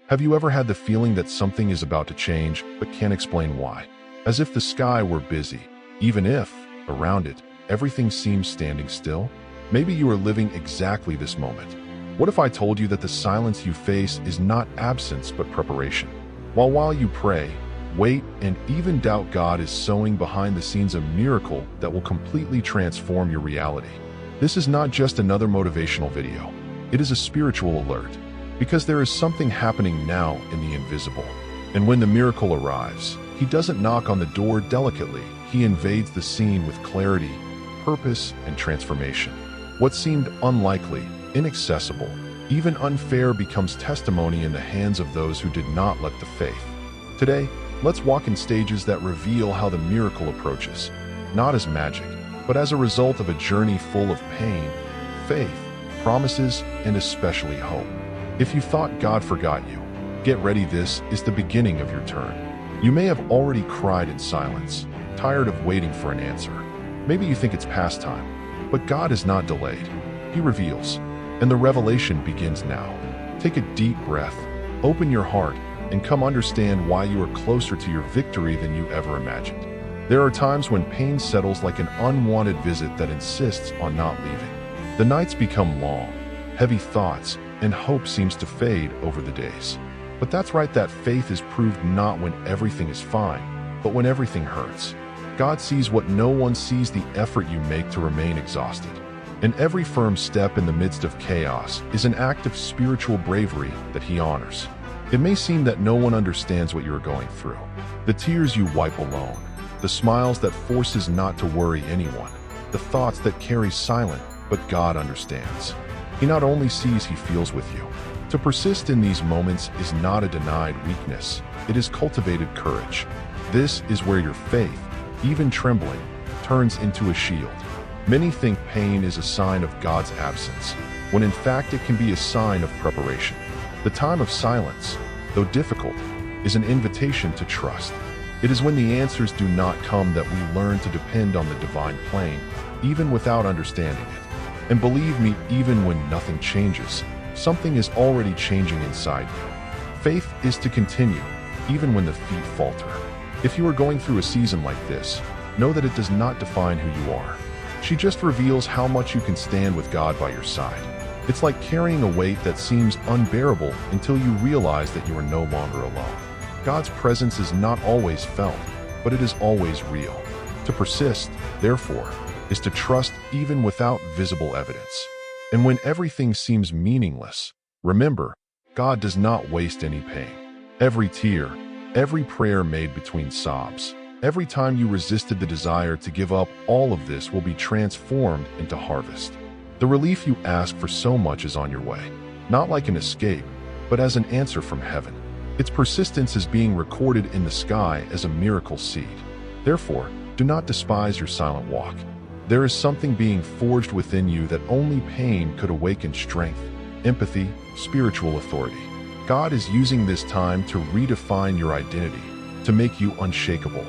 Have you ever had the feeling that something is about to change, but can't explain why? As if the sky were busy, even if, around it, everything seems standing still? Maybe you are living exactly this moment. What if I told you that the silence you face is not absence but preparation? While you pray, wait, and even doubt, God is sowing behind the scenes a miracle that will completely transform your reality. This is not just another motivational video. It is a spiritual alert. Because there is something happening now in the invisible. And when the miracle arrives, He doesn't knock on the door delicately. He invades the scene with clarity, purpose, and transformation. What seemed unlikely, inaccessible, even unfair becomes testimony in the hands of those who did not let the faith. Today, let's walk in stages that reveal how the miracle approaches, not as magic, but as a result of a journey full of pain, faith, promises, and especially hope. If you thought God forgot you, get ready, this is the beginning of your turn. You may have already cried in silence, tired of waiting for an answer. Maybe you think it's past time, but God is not delayed. He reveals, and the revelation begins now. Take a deep breath, open your heart, and come understand why you are closer to your victory than you ever imagined. There are times when pain settles like an unwanted visit that insists on not leaving. The nights become long, heavy thoughts, and hope seems to fade over the days. But that's right, that faith is proved not when everything is fine, but when everything hurts. God sees what no one sees, the effort you make to remain exhausted. And every firm step in the midst of chaos is an act of spiritual bravery that He honors. It may seem that no one understands what you are going through. The tears you wipe alone, the smiles that forces not to worry anyone, the thoughts that carry silent, but God understands. He not only sees, He feels with you. To persist in these moments is not a denied weakness, it is cultivated courage. This is where your faith, even trembling, turns into a shield. Many think pain is a sign of God's absence, when in fact it can be a sign of preparation. The time of silence, though difficult, is an invitation to trust. It is when the answers do not come that we learn to depend on the divine plan, even without understanding it. And believe me, even when nothing changes, something is already changing inside you. Faith is to continue, even when the feet falter. If you are going through a season like this, know that it does not define who you are. She just reveals how much you can stand with God by your side. It's like carrying a weight that seems unbearable until you realize that you are no longer alone. God's presence is not always felt, but it is always real. To persist, therefore, is to trust even without visible evidence. And when everything seems meaningless, remember, God does not waste any pain. Every tear, every prayer made between sobs, every time you resisted the desire to give up, all of this will be transformed into harvest. The relief you ask for so much is on your way, not like an escape, but as an answer from heaven. Its persistence is being recorded in the sky as a miracle seed. Therefore, do not despise your silent walk. There is something being forged within you that only pain could awaken: strength, empathy, spiritual authority. God is using this time to redefine your identity, to make you unshakable.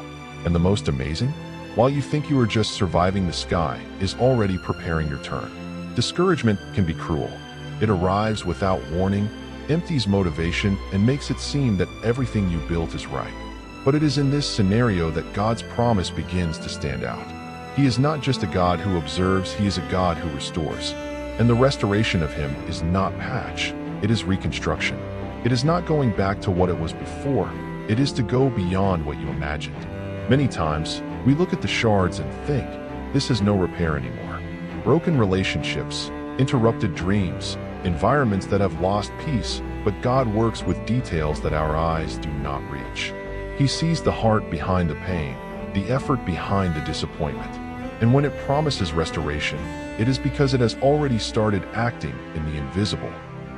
And the most amazing? While you think you are just surviving, the sky is already preparing your turn. Discouragement can be cruel. It arrives without warning, empties motivation, and makes it seem that everything you built is right. But it is in this scenario that God's promise begins to stand out. He is not just a God who observes, He is a God who restores. And the restoration of Him is not patch, it is reconstruction. It is not going back to what it was before, it is to go beyond what you imagined. Many times, we look at the shards and think, this has no repair anymore. Broken relationships, interrupted dreams, environments that have lost peace, but God works with details that our eyes do not reach. He sees the heart behind the pain, the effort behind the disappointment. And when it promises restoration, it is because it has already started acting in the invisible.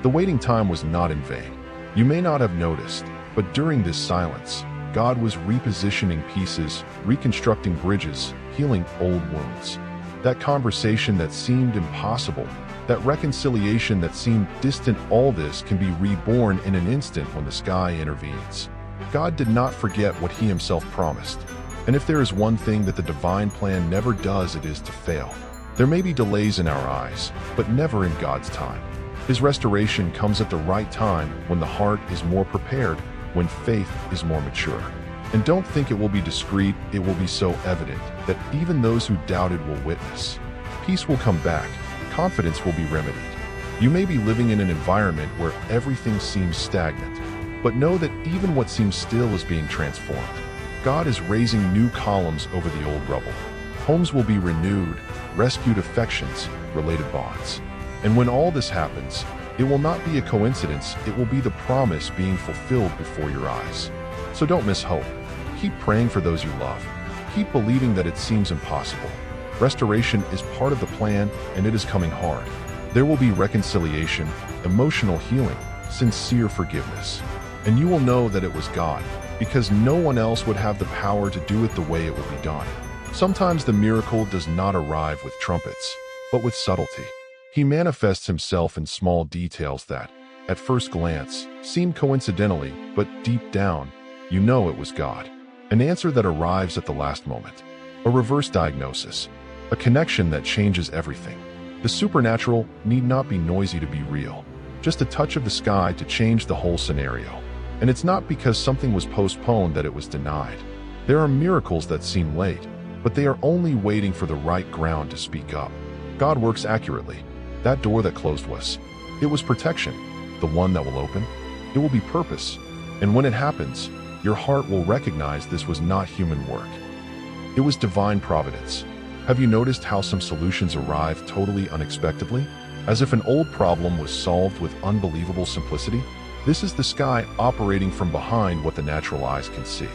The waiting time was not in vain. You may not have noticed, but during this silence, God was repositioning pieces, reconstructing bridges, healing old wounds. That conversation that seemed impossible, that reconciliation that seemed distant, all this can be reborn in an instant when the sky intervenes. God did not forget what He Himself promised. And if there is one thing that the divine plan never does, it is to fail. There may be delays in our eyes, but never in God's time. His restoration comes at the right time, when the heart is more prepared, when faith is more mature. And don't think it will be discreet, it will be so evident that even those who doubted will witness. Peace will come back, confidence will be remedied. You may be living in an environment where everything seems stagnant, but know that even what seems still is being transformed. God is raising new columns over the old rubble. Homes will be renewed, rescued affections, related bonds. And when all this happens, it will not be a coincidence, it will be the promise being fulfilled before your eyes. So don't miss hope. Keep praying for those you love. Keep believing that it seems impossible. Restoration is part of the plan, and it is coming hard. There will be reconciliation, emotional healing, sincere forgiveness. And you will know that it was God, because no one else would have the power to do it the way it will be done. Sometimes the miracle does not arrive with trumpets, but with subtlety. He manifests himself in small details that, at first glance, seem coincidentally, but deep down, you know it was God. An answer that arrives at the last moment. A reverse diagnosis. A connection that changes everything. The supernatural need not be noisy to be real. Just a touch of the sky to change the whole scenario. And it's not because something was postponed that it was denied. There are miracles that seem late, but they are only waiting for the right ground to speak up. God works accurately. That door that closed it was protection. The one that will open, it will be purpose. And when it happens, your heart will recognize this was not human work. It was divine providence. Have you noticed how some solutions arrive totally unexpectedly? As if an old problem was solved with unbelievable simplicity? This is the sky operating from behind what the natural eyes can see.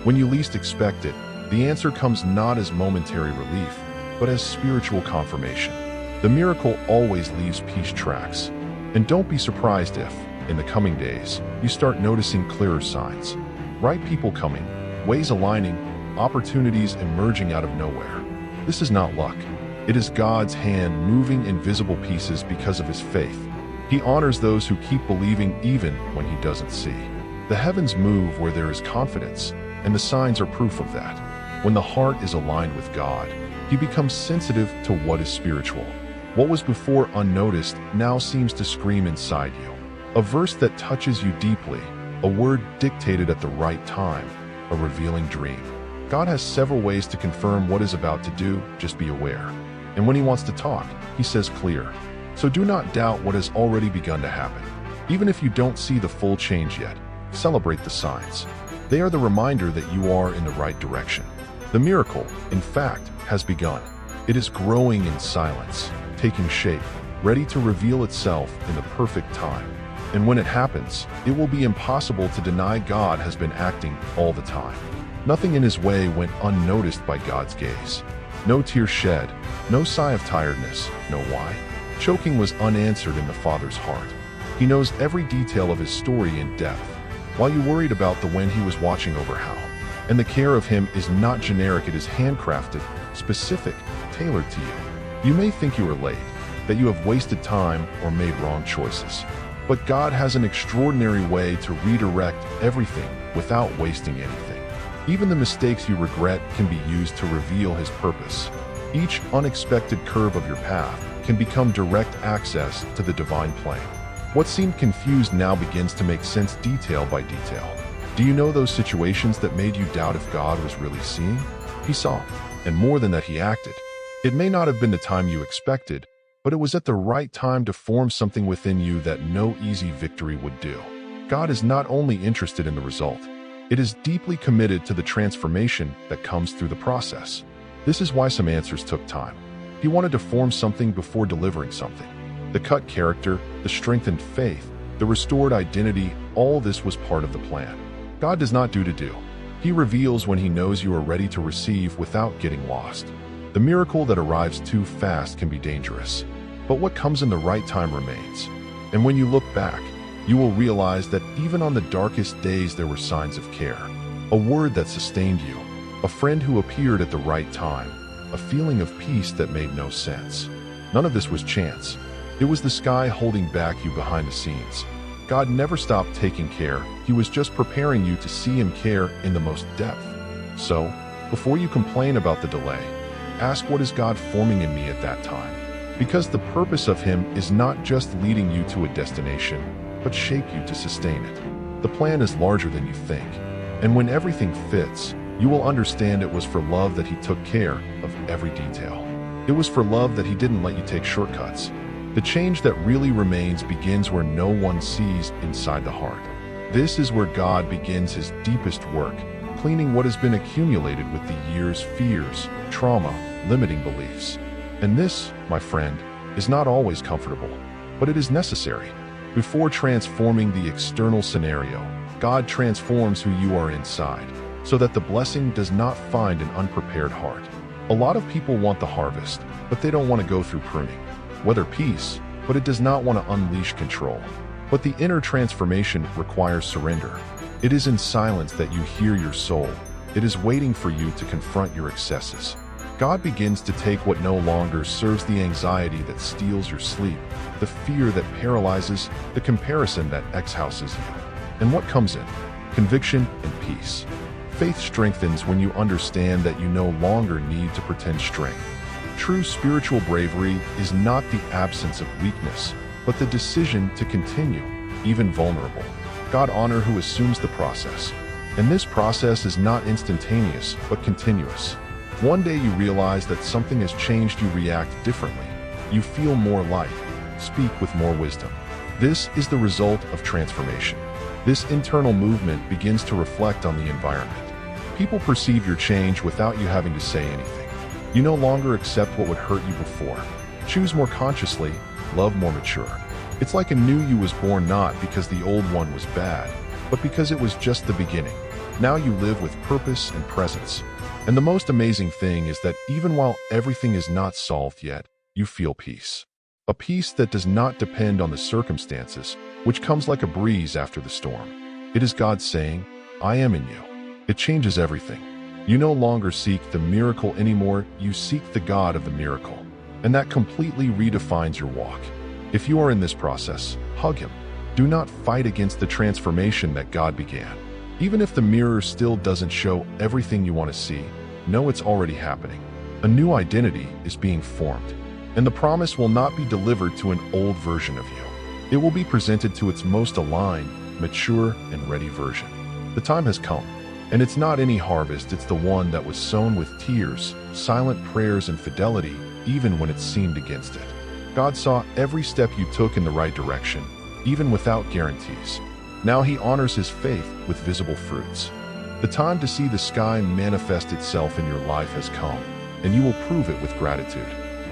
When you least expect it, the answer comes not as momentary relief, but as spiritual confirmation. The miracle always leaves peace tracks. And don't be surprised if, in the coming days, you start noticing clearer signs. Right people coming, ways aligning, opportunities emerging out of nowhere. This is not luck. It is God's hand moving invisible pieces because of his faith. He honors those who keep believing even when he doesn't see. The heavens move where there is confidence, and the signs are proof of that. When the heart is aligned with God, he becomes sensitive to what is spiritual. What was before unnoticed now seems to scream inside you. A verse that touches you deeply, a word dictated at the right time, a revealing dream. God has several ways to confirm what is about to do, just be aware. And when he wants to talk, he says clear. So do not doubt what has already begun to happen. Even if you don't see the full change yet, celebrate the signs. They are the reminder that you are in the right direction. The miracle, in fact, has begun. It is growing in silence, taking shape, ready to reveal itself in the perfect time. And when it happens, it will be impossible to deny God has been acting all the time. Nothing in his way went unnoticed by God's gaze. No tear shed, no sigh of tiredness. Know why? Choking was unanswered in the Father's heart. He knows every detail of his story in depth, while you worried about the when he was watching over how. And the care of him is not generic, it is handcrafted, specific, tailored to you. You may think you are late, that you have wasted time or made wrong choices. But God has an extraordinary way to redirect everything without wasting anything. Even the mistakes you regret can be used to reveal his purpose. Each unexpected curve of your path can become direct access to the divine plan. What seemed confused now begins to make sense detail by detail. Do you know those situations that made you doubt if God was really seeing? He saw, and more than that, he acted. It may not have been the time you expected, but it was at the right time to form something within you that no easy victory would do. God is not only interested in the result, it is deeply committed to the transformation that comes through the process. This is why some answers took time. He wanted to form something before delivering something. The cut character, the strengthened faith, the restored identity, all this was part of the plan. God does not do to do. He reveals when he knows you are ready to receive without getting lost. The miracle that arrives too fast can be dangerous, but what comes in the right time remains. And when you look back, you will realize that even on the darkest days there were signs of care. A word that sustained you, a friend who appeared at the right time, a feeling of peace that made no sense. None of this was chance. It was the sky holding back you behind the scenes. God never stopped taking care. He was just preparing you to see him care in the most depth. So, before you complain about the delay, ask, what is God forming in me at that time? Because the purpose of him is not just leading you to a destination, but shape you to sustain it. The plan is larger than you think. And when everything fits, you will understand it was for love that he took care of every detail. It was for love that he didn't let you take shortcuts. The change that really remains begins where no one sees inside the heart. This is where God begins his deepest work, cleaning what has been accumulated with the years' fears, trauma, limiting beliefs. And this, my friend, is not always comfortable, but it is necessary. Before transforming the external scenario, God transforms who you are inside, so that the blessing does not find an unprepared heart. A lot of people want the harvest, but they don't want to go through pruning. Whether peace, but it does not want to unleash control. But the inner transformation requires surrender. It is in silence that you hear your soul. It is waiting for you to confront your excesses. God begins to take what no longer serves, the anxiety that steals your sleep, the fear that paralyzes, the comparison that exhauses you. And what comes in? Conviction and peace. Faith strengthens when you understand that you no longer need to pretend strength. True spiritual bravery is not the absence of weakness, but the decision to continue, even vulnerable. God honors who assumes the process. And this process is not instantaneous, but continuous. One day you realize that something has changed, you react differently. You feel more light, speak with more wisdom. This is the result of transformation. This internal movement begins to reflect on the environment. People perceive your change without you having to say anything. You no longer accept what would hurt you before. Choose more consciously, love more mature. It's like a new you was born not because the old one was bad, but because it was just the beginning. Now you live with purpose and presence. And the most amazing thing is that even while everything is not solved yet, you feel peace. A peace that does not depend on the circumstances, which comes like a breeze after the storm. It is God saying, I am in you. It changes everything. You no longer seek the miracle anymore, you seek the God of the miracle. And that completely redefines your walk. If you are in this process, hug him. Do not fight against the transformation that God began. Even if the mirror still doesn't show everything you want to see, know it's already happening. A new identity is being formed, and the promise will not be delivered to an old version of you. It will be presented to its most aligned, mature, and ready version. The time has come, and it's not any harvest, it's the one that was sown with tears, silent prayers, and fidelity, even when it seemed against it. God saw every step you took in the right direction, even without guarantees. Now he honors his faith with visible fruits. The time to see the sky manifest itself in your life has come, and you will prove it with gratitude.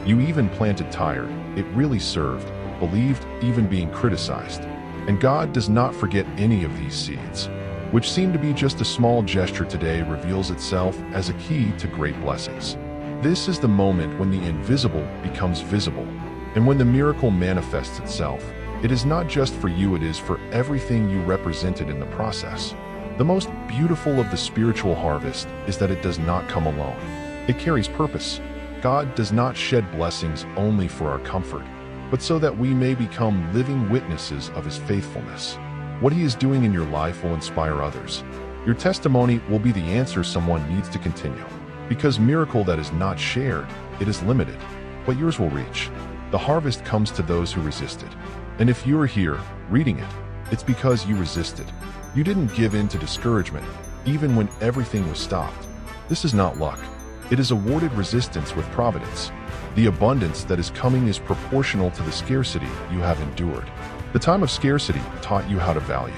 You even planted tired, it really served, believed, even being criticized. And God does not forget any of these seeds, which seem to be just a small gesture today, reveals itself as a key to great blessings. This is the moment when the invisible becomes visible, and when the miracle manifests itself. It is not just for you, it is for everything you represented in the process. The most beautiful of the spiritual harvest is that it does not come alone. It carries purpose. God does not shed blessings only for our comfort, but so that we may become living witnesses of his faithfulness. What he is doing in your life will inspire others. Your testimony will be the answer someone needs to continue. Because miracle that is not shared, it is limited, but yours will reach. The harvest comes to those who resisted. And if you are here, reading it, it's because you resisted. You didn't give in to discouragement, even when everything was stopped. This is not luck. It is awarded resistance with providence. The abundance that is coming is proportional to the scarcity you have endured. The time of scarcity taught you how to value.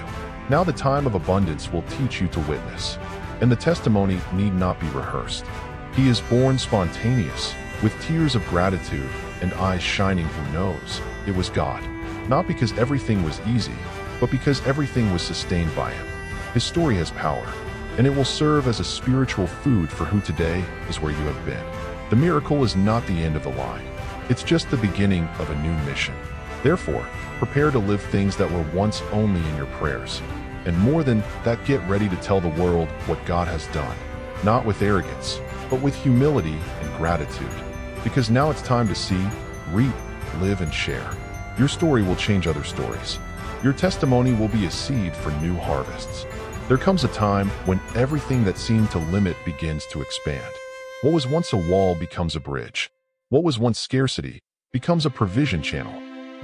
Now the time of abundance will teach you to witness. And the testimony need not be rehearsed. He is born spontaneous, with tears of gratitude and eyes shining. Who knows? It was God. Not because everything was easy, but because everything was sustained by him. His story has power, and it will serve as a spiritual food for who today is where you have been. The miracle is not the end of the line. It's just the beginning of a new mission. Therefore, prepare to live things that were once only in your prayers. And more than that, get ready to tell the world what God has done. Not with arrogance, but with humility and gratitude. Because now it's time to see, reap, live, and share. Your story will change other stories. Your testimony will be a seed for new harvests. There comes a time when everything that seemed to limit begins to expand. What was once a wall becomes a bridge. What was once scarcity becomes a provision channel.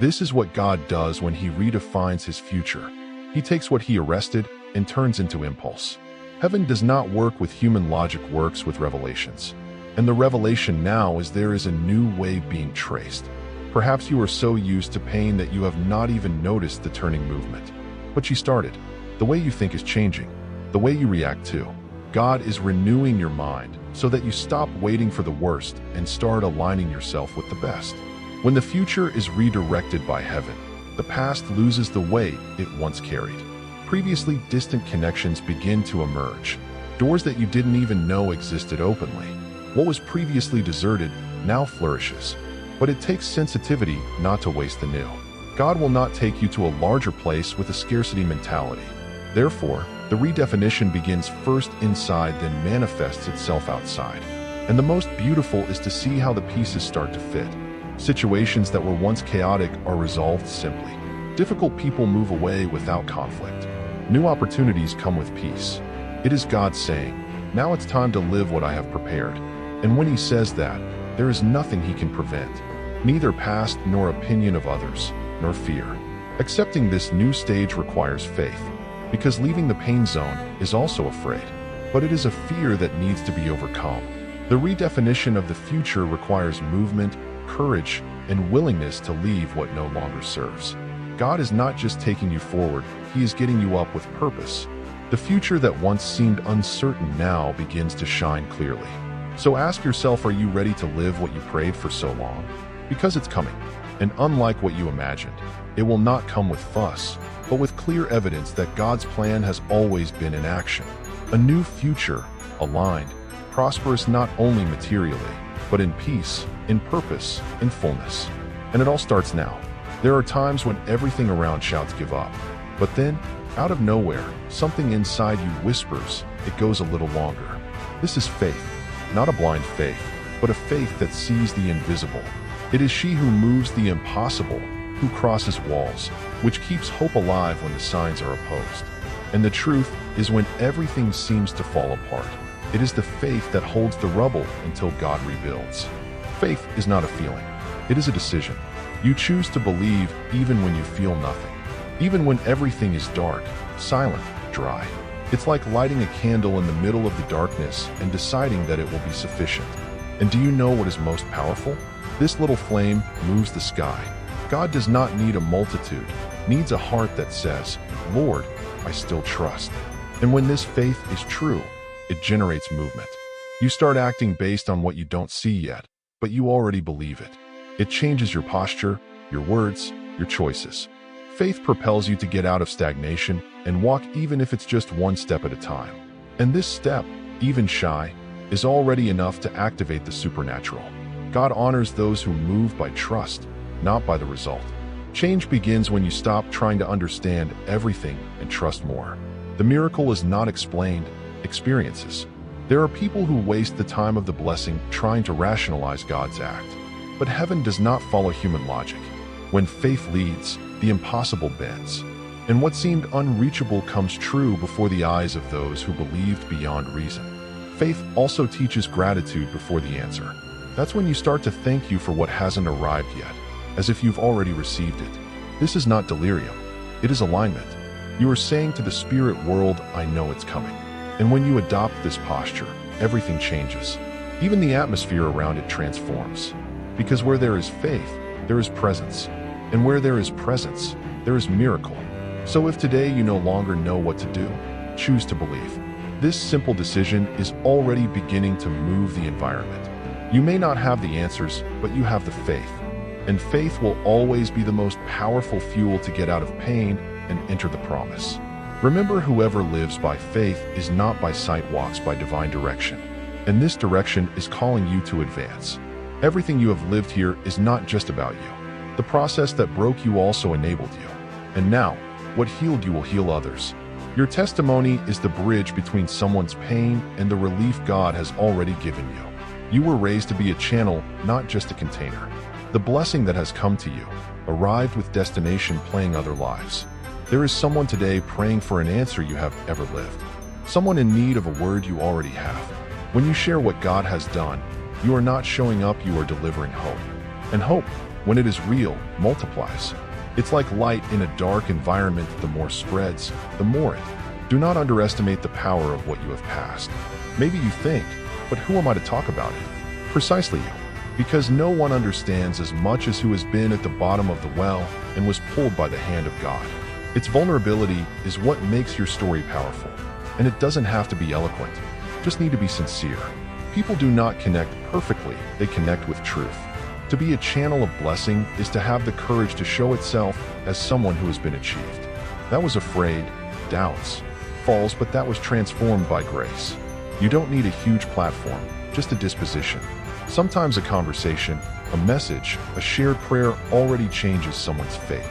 This is what God does when he redefines his future. He takes what he arrested and turns into impulse. Heaven does not work with human logic, works with revelations. And the revelation now is there is a new way being traced. Perhaps you are so used to pain that you have not even noticed the turning movement. But you started. The way you think is changing. The way you react too. God is renewing your mind so that you stop waiting for the worst and start aligning yourself with the best. When the future is redirected by heaven, the past loses the weight it once carried. Previously distant connections begin to emerge. Doors that you didn't even know existed openly. What was previously deserted now flourishes. But it takes sensitivity not to waste the new. God will not take you to a larger place with a scarcity mentality. Therefore, the redefinition begins first inside, then manifests itself outside. And the most beautiful is to see how the pieces start to fit. Situations that were once chaotic are resolved simply. Difficult people move away without conflict. New opportunities come with peace. It is God saying, now it's time to live what I have prepared. And when he says that, there is nothing he can prevent. Neither past nor opinion of others, nor fear. Accepting this new stage requires faith, because leaving the pain zone is also afraid. But it is a fear that needs to be overcome. The redefinition of the future requires movement, courage, and willingness to leave what no longer serves. God is not just taking you forward, he is getting you up with purpose. The future that once seemed uncertain now begins to shine clearly. So ask yourself, are you ready to live what you prayed for so long? Because it's coming. And unlike what you imagined, it will not come with fuss, but with clear evidence that God's plan has always been in action. A new future, aligned, prosperous not only materially, but in peace, in purpose, in fullness. And it all starts now. There are times when everything around shouts give up. But then, out of nowhere, something inside you whispers, it goes a little longer. This is faith, not a blind faith, but a faith that sees the invisible. It is she who moves the impossible, who crosses walls, which keeps hope alive when the signs are opposed. And the truth is, when everything seems to fall apart, it is the faith that holds the rubble until God rebuilds. Faith is not a feeling. It is a decision. You choose to believe even when you feel nothing. Even when everything is dark, silent, dry. It's like lighting a candle in the middle of the darkness and deciding that it will be sufficient. And do you know what is most powerful? This little flame moves the sky. God does not need a multitude, needs a heart that says, Lord, I still trust. And when this faith is true, it generates movement. You start acting based on what you don't see yet, but you already believe it. It changes your posture, your words, your choices. Faith propels you to get out of stagnation and walk even if it's just one step at a time. And this step, even shy, is already enough to activate the supernatural. God honors those who move by trust, not by the result. Change begins when you stop trying to understand everything and trust more. The miracle is not explained, experiences. There are people who waste the time of the blessing trying to rationalize God's act. But heaven does not follow human logic. When faith leads, the impossible bends. And what seemed unreachable comes true before the eyes of those who believed beyond reason. Faith also teaches gratitude before the answer. That's when you start to thank you for what hasn't arrived yet, as if you've already received it. This is not delirium. It is alignment. You are saying to the spirit world, I know it's coming. And when you adopt this posture, everything changes. Even the atmosphere around it transforms. Because where there is faith, there is presence. And where there is presence, there is miracle. So if today you no longer know what to do, choose to believe. This simple decision is already beginning to move the environment. You may not have the answers, but you have the faith. And faith will always be the most powerful fuel to get out of pain and enter the promise. Remember, whoever lives by faith is not by sight, walks by divine direction. And this direction is calling you to advance. Everything you have lived here is not just about you. The process that broke you also enabled you. And now, what healed you will heal others. Your testimony is the bridge between someone's pain and the relief God has already given you. You were raised to be a channel, not just a container. The blessing that has come to you arrived with destination, playing other lives. There is someone today praying for an answer you have ever lived. Someone in need of a word you already have. When you share what God has done, you are not showing up, you are delivering hope. And hope, when it is real, multiplies. It's like light in a dark environment. The more spreads, the more it. Do not underestimate the power of what you have passed. Maybe you think, but who am I to talk about it? Precisely you. Because no one understands as much as who has been at the bottom of the well and was pulled by the hand of God. Its vulnerability is what makes your story powerful. And it doesn't have to be eloquent. Just need to be sincere. People do not connect perfectly, they connect with truth. To be a channel of blessing is to have the courage to show itself as someone who has been achieved. That was afraid, doubts, falls, but that was transformed by grace. You don't need a huge platform, just a disposition. Sometimes a conversation, a message, a shared prayer already changes someone's fate.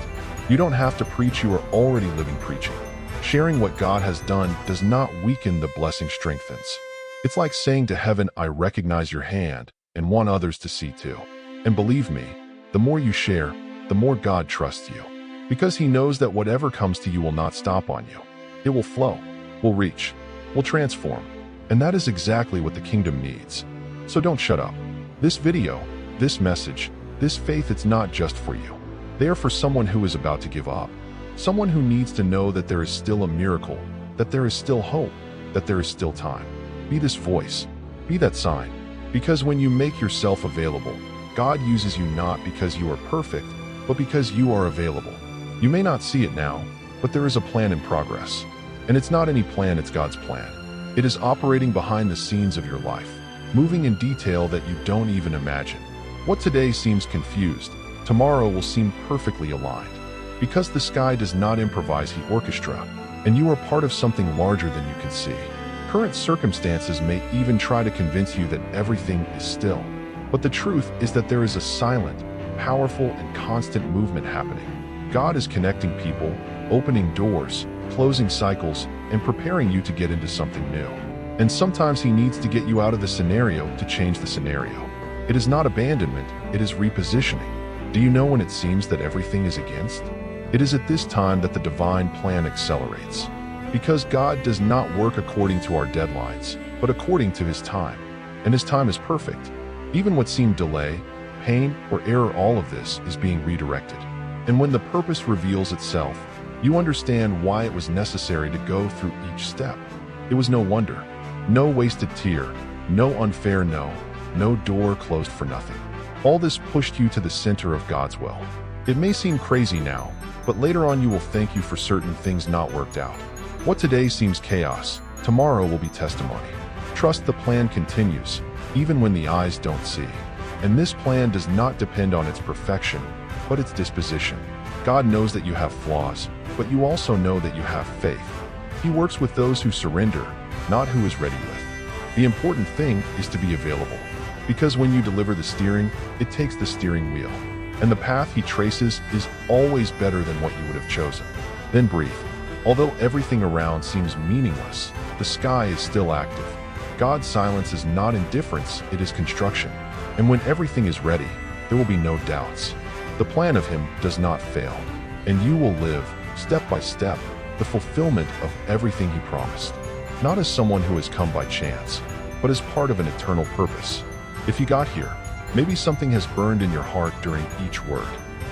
You don't have to preach, you are already living preaching. Sharing what God has done does not weaken, the blessing strengthens. It's like saying to heaven, I recognize your hand and want others to see too. And believe me, the more you share, the more God trusts you. Because he knows that whatever comes to you will not stop on you. It will flow, will reach, will transform. And that is exactly what the kingdom needs. So don't shut up. This video, this message, this faith, it's not just for you. They are for someone who is about to give up. Someone who needs to know that there is still a miracle, that there is still hope, that there is still time. Be this voice. Be that sign. Because when you make yourself available, God uses you not because you are perfect, but because you are available. You may not see it now, but there is a plan in progress. And it's not any plan, it's God's plan. It is operating behind the scenes of your life, moving in detail that you don't even imagine. What today seems confused, tomorrow will seem perfectly aligned. Because the sky does not improvise, he orchestra, and you are part of something larger than you can see. Current circumstances may even try to convince you that everything is still. But the truth is that there is a silent, powerful, and constant movement happening. God is connecting people, opening doors, closing cycles, and preparing you to get into something new. And sometimes he needs to get you out of the scenario to change the scenario. It is not abandonment, it is repositioning. Do you know when it seems that everything is against? It is at this time that the divine plan accelerates. Because God does not work according to our deadlines, but according to his time. And his time is perfect. Even what seemed delay, pain, or error, all of this is being redirected. And when the purpose reveals itself, you understand why it was necessary to go through each step. It was no wonder. No wasted tear, no unfair no door closed for nothing. All this pushed you to the center of God's will. It may seem crazy now, but later on you will thank you for certain things not worked out. What today seems chaos, tomorrow will be testimony. Trust the plan continues, even when the eyes don't see. And this plan does not depend on its perfection, but its disposition. God knows that you have flaws, but you also know that you have faith. He works with those who surrender, not who is ready with. The important thing is to be available. Because when you deliver the steering, it takes the steering wheel. And the path he traces is always better than what you would have chosen. Then breathe. Although everything around seems meaningless, the sky is still active. God's silence is not indifference, it is construction. And when everything is ready, there will be no doubts. The plan of him does not fail. And you will live, step by step, the fulfillment of everything he promised. Not as someone who has come by chance, but as part of an eternal purpose. If you got here, maybe something has burned in your heart during each word.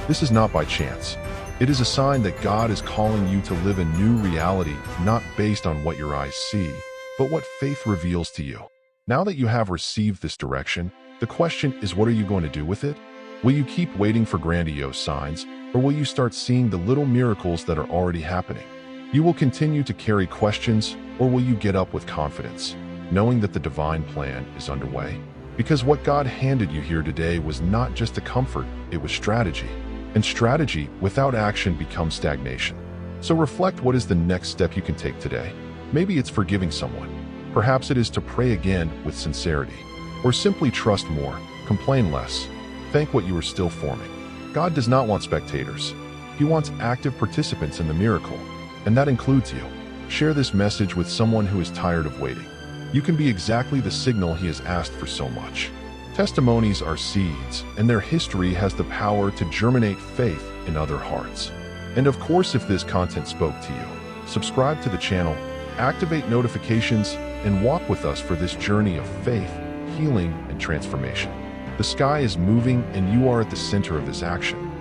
This is not by chance. It is a sign that God is calling you to live a new reality, not based on what your eyes see, but what faith reveals to you. Now that you have received this direction, the question is, what are you going to do with it? Will you keep waiting for grandiose signs, or will you start seeing the little miracles that are already happening? You will continue to carry questions, or will you get up with confidence, knowing that the divine plan is underway? Because what God handed you here today was not just a comfort, it was strategy. And strategy without action becomes stagnation. So reflect, what is the next step you can take today? Maybe it's forgiving someone. Perhaps it is to pray again with sincerity. Or simply trust more, complain less, thank what you are still forming. God does not want spectators. He wants active participants in the miracle. And that includes you. Share this message with someone who is tired of waiting. You can be exactly the signal he has asked for so much. Testimonies are seeds, and their history has the power to germinate faith in other hearts. And of course, if this content spoke to you, subscribe to the channel, activate notifications, and walk with us for this journey of faith, healing, and transformation. The sky is moving and you are at the center of this action.